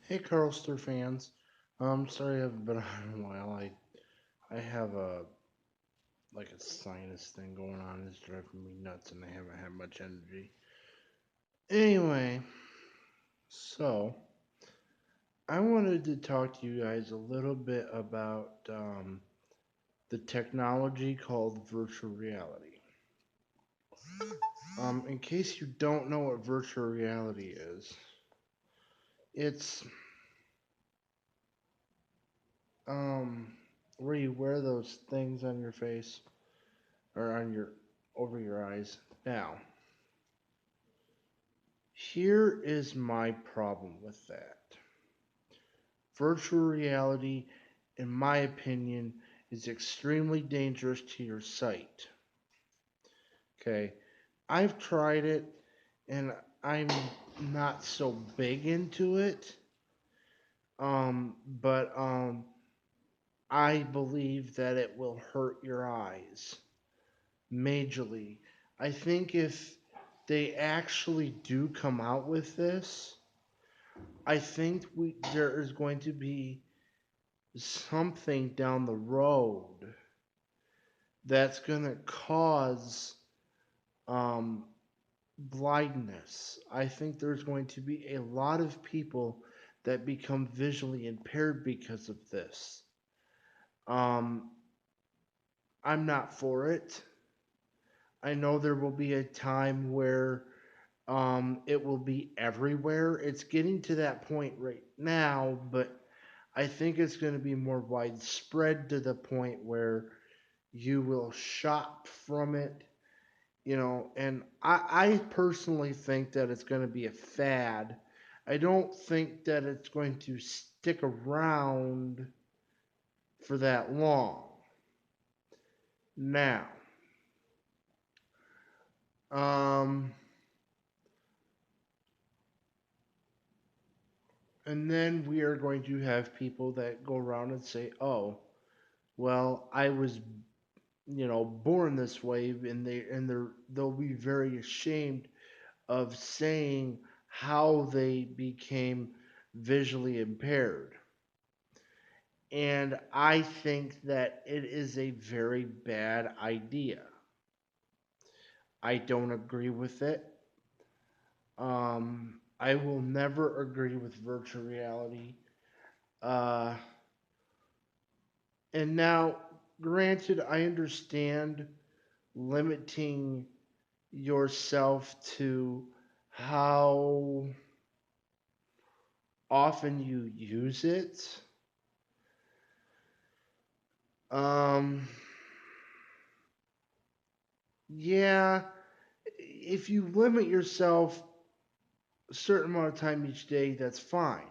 Hey, Carlster fans. Sorry I haven't been on in a while. I have a sinus thing going on. It's driving me nuts, and I haven't had much energy. Anyway, so I wanted to talk to you guys a little bit about the technology called virtual reality. In case you don't know what virtual reality is, it's um where you wear those things on your face or on your over your eyes. Now, here is my problem with that. Virtual reality, in my opinion, is extremely dangerous to your sight. Okay, I've tried it and I'm not so big into it. But I believe that it will hurt your eyes majorly. I think if they actually do come out with this, I think there is going to be something down the road that's going to cause um, blindness. I think there's going to be a lot of people that become visually impaired because of this. Um, I'm not for it. I know there will be a time where it will be everywhere. It's getting to that point right now, but I think it's going to be more widespread to the point where you will shop from it, and I personally think that it's going to be a fad. I don't think that it's going to stick around for that long. Now, um, and then we are going to have people that go around and say, "Oh, well, I was, born this way," and they'll be very ashamed of saying how they became visually impaired. And I think that it is a very bad idea. I don't agree with it. I will never agree with virtual reality. Uh, and now, granted, I understand limiting yourself to how often you use it. Um, yeah, if you limit yourself a certain amount of time each day, that's fine.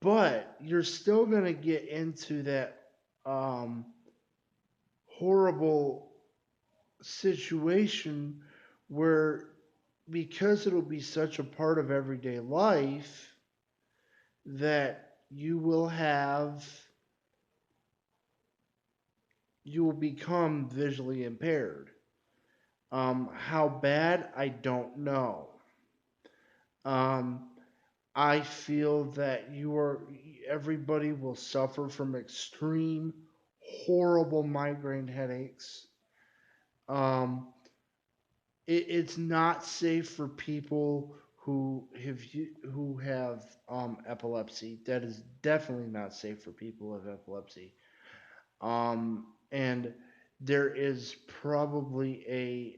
But you're still going to get into that um, horrible situation where, because it'll be such a part of everyday life, that you will become visually impaired. How bad, I don't know. Um, I feel that everybody will suffer from extreme, horrible migraine headaches. Um, it's not safe for people who have epilepsy. That is definitely not safe for people who have epilepsy. And there is probably a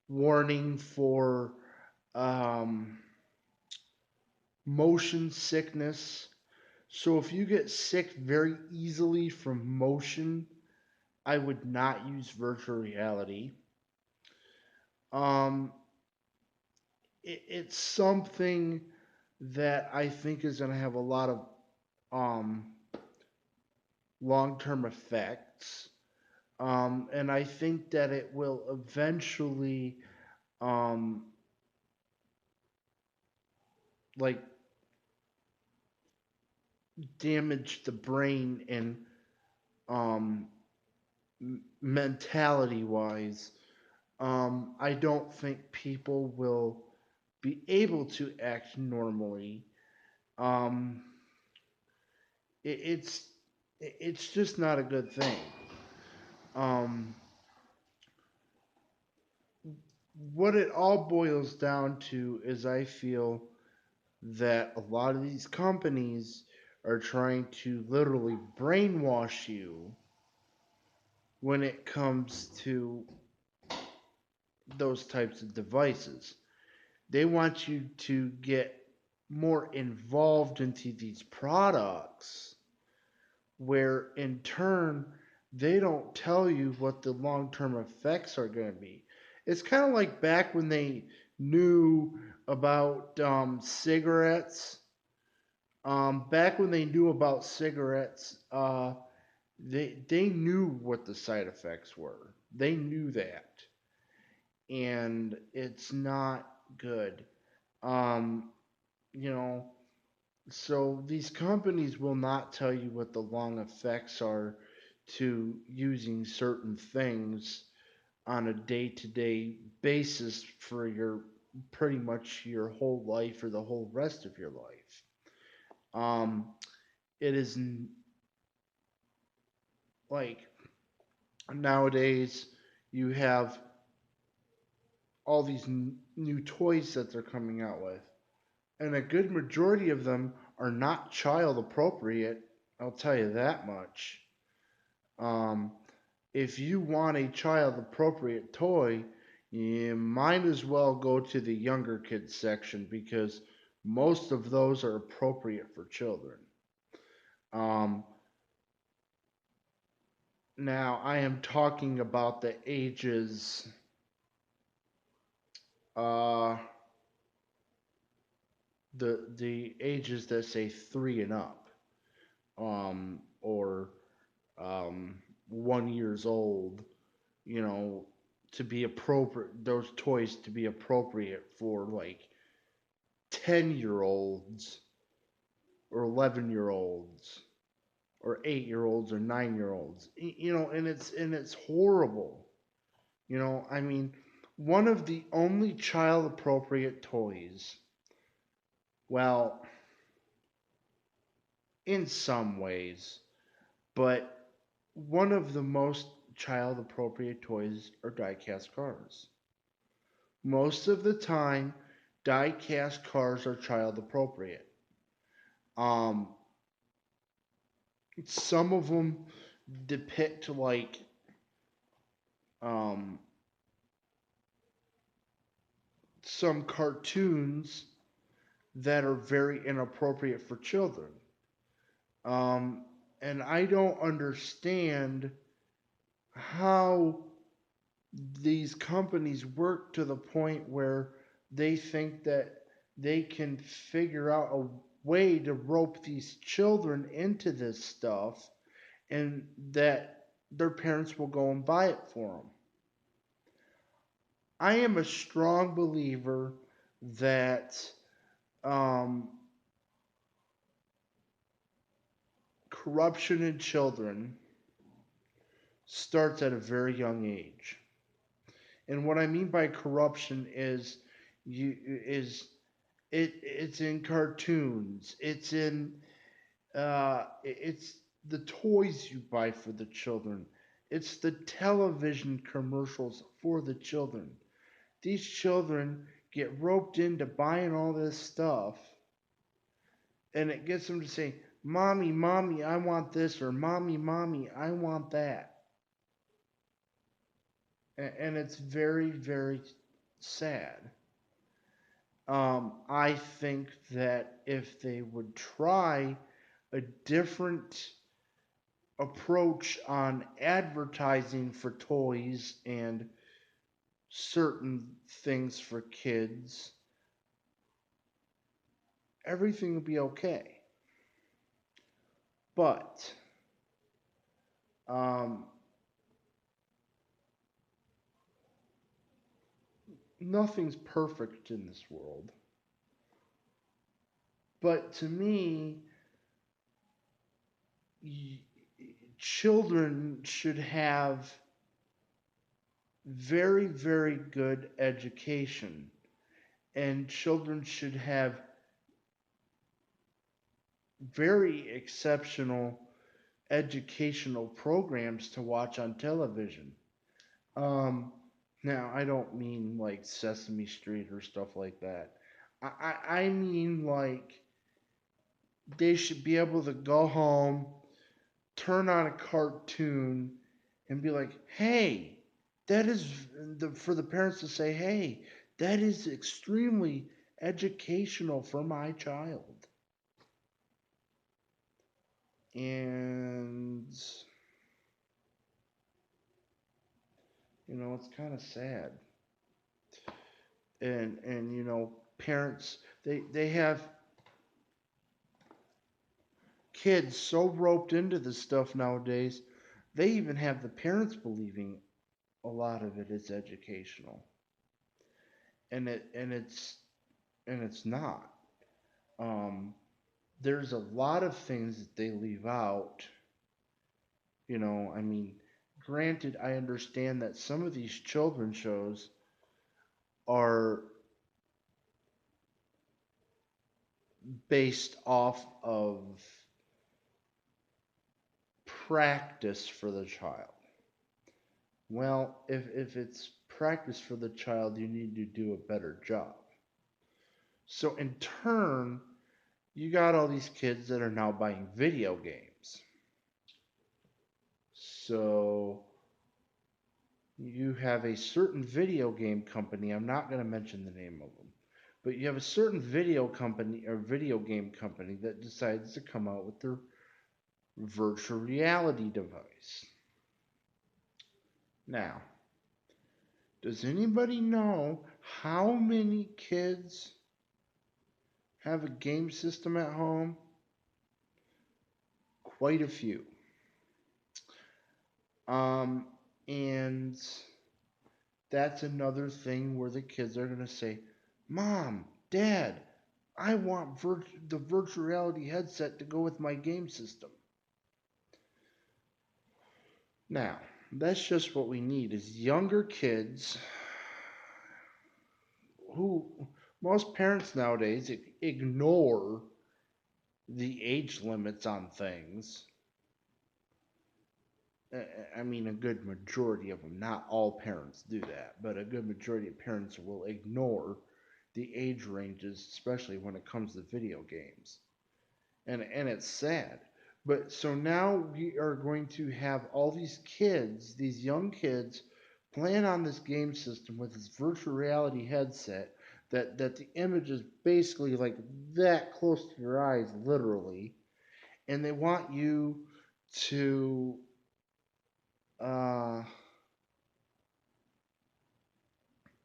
warning for um, motion sickness. So if you get sick very easily from motion, I would not use virtual reality. Um, it's something that I think is going to have a lot of um, long-term effects, and I think that it will eventually um, like damage the brain and um, mentality-wise. I don't think people will be able to act normally. Um, it, it's it's just not a good thing. Um, what it all boils down to is I feel that a lot of these companies are trying to literally brainwash you when it comes to those types of devices. They want you to get more involved into these products, where in turn, they don't tell you what the long term effects are going to be. It's kind of like back when they knew about cigarettes. Back when they knew about cigarettes, they knew what the side effects were. They knew that, and it's not good. Um, you know, so these companies will not tell you what the long effects are to using certain things on a day-to-day basis for your pretty much your whole life or the whole rest of your life. Um, it is like nowadays you have all these new toys that they're coming out with, and a good majority of them are not child appropriate. I'll tell you that much. Um, if you want a child appropriate toy, you might as well go to the younger kids section because most of those are appropriate for children. Um, Now, I am talking about the ages, uh, the ages that say 3 and up, or 1 years old. You know, to be appropriate, those toys to be appropriate for like 10-year-olds or 11-year-olds or 8-year-olds or 9-year-olds. You know, and it's horrible. You know, I mean, one of the only child appropriate toys, well, in some ways, but one of the most child appropriate toys are die cast cars. Most of the time, die cast cars are child appropriate. Um, some of them depict like um, some cartoons that are very inappropriate for children. Um, and I don't understand how these companies work to the point where they think that they can figure out a way to rope these children into this stuff and that their parents will go and buy it for them. I am a strong believer that um, corruption in children starts at a very young age. And what I mean by corruption is you is it's in cartoons, it's the toys you buy for the children, it's the television commercials for the children. These children get roped into buying all this stuff, and it gets them to say, "Mommy, mommy, I want this," or "Mommy, mommy, I want that." And it's very, very sad. I think that if they would try a different approach on advertising for toys and certain things for kids, everything will be okay. But um, nothing's perfect in this world. But to me, y- children should have very, very good education, and children should have very exceptional educational programs to watch on television. Um, Now, I don't mean like Sesame Street or stuff like that. I mean like they should be able to go home, turn on a cartoon, and be like, hey, that is for the parents to say, hey, that is extremely educational for my child. And, it's kind of sad. And parents, they have kids so roped into this stuff nowadays, they even have the parents believing a lot of it is educational. And it's not. Um, there's a lot of things that they leave out. I mean, granted, I understand that some of these children shows are based off of practice for the child. Well, if it's practice for the child, you need to do a better job. So in turn, you got all these kids that are now buying video games. So you have a certain video game company, I'm not going to mention the name of them, but you have a certain video company or video game company that decides to come out with their virtual reality device. Now, does anybody know how many kids have a game system at home? Quite a few. Um, and that's another thing where the kids are going to say, Mom, Dad, I want the virtual reality headset to go with my game system. Now, that's just what we need is younger kids who most parents nowadays ignore the age limits on things. I mean, a good majority of them, not all parents do that, but a good majority of parents will ignore the age ranges, especially when it comes to video games. And it's sad. But so now we are going to have all these kids, these young kids, playing on this game system with this virtual reality headset that the image is basically like that close to your eyes, literally, and they want you to uh,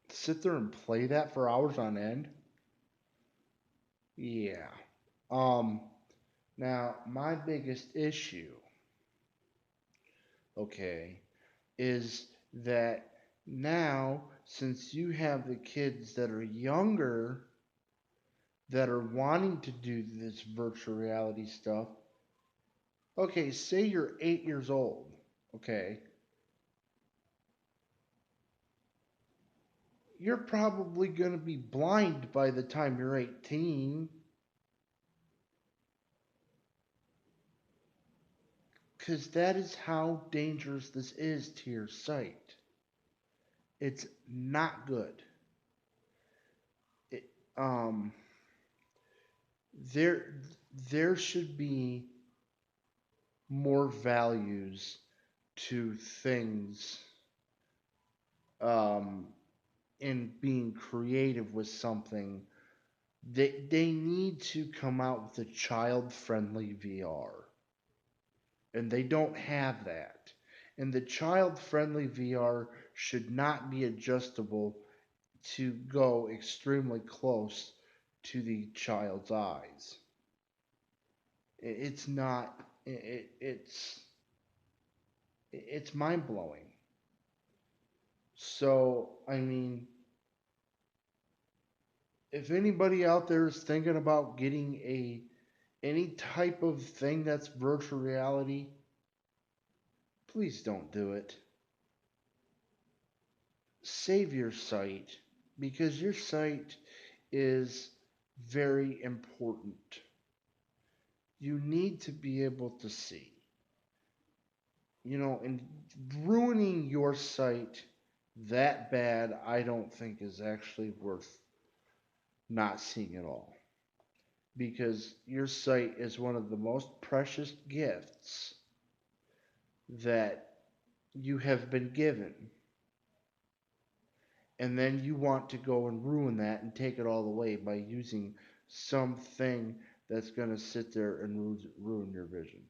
sit there and play that for hours on end. Yeah. Um. Now, my biggest issue, okay, is that now, since you have the kids that are younger that are wanting to do this virtual reality stuff, okay, say you're 8 years old, okay, you're probably going to be blind by the time you're 18 because that is how dangerous this is to your sight. It's not good. It, um, there, there should be more values to things um, in being creative with something. They need to come out with a child friendly VR, and they don't have that. And the child friendly VR should not be adjustable to go extremely close to the child's eyes. It's not. It's mind blowing. So I mean, if anybody out there is thinking about getting a any type of thing that's virtual reality, please don't do it. Save your sight because your sight is very important. You need to be able to see. And ruining your site that bad, I don't think is actually worth not seeing at all. Because your site is one of the most precious gifts that you have been given. And then you want to go and ruin that and take it all away by using something that's going to sit there and ruin your vision.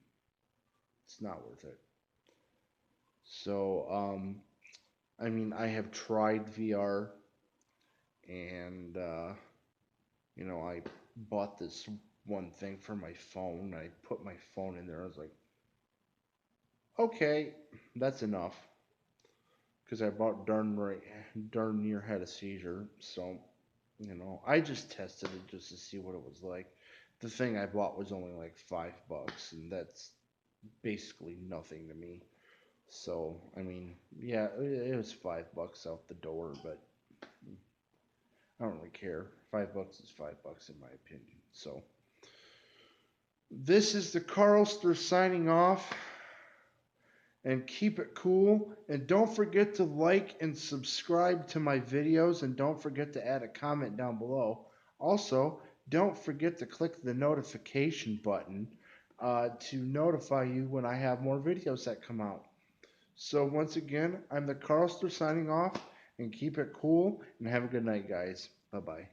It's not worth it. So, I mean, I have tried VR, and I bought this one thing for my phone. I put my phone in there. I was like, okay, that's enough, because I bought darn near had a seizure. So, I just tested it just to see what it was like. The thing I bought was only like $5, and that's basically nothing to me. So, I mean, yeah, it was $5 out the door, but I don't really care. $5 is $5 in my opinion. So, this is the Carlster signing off. And keep it cool. And don't forget to like and subscribe to my videos. And don't forget to add a comment down below. Also, don't forget to click the notification button to notify you when I have more videos that come out. So once again, I'm the Carlster signing off. And keep it cool. And have a good night, guys. Bye-bye.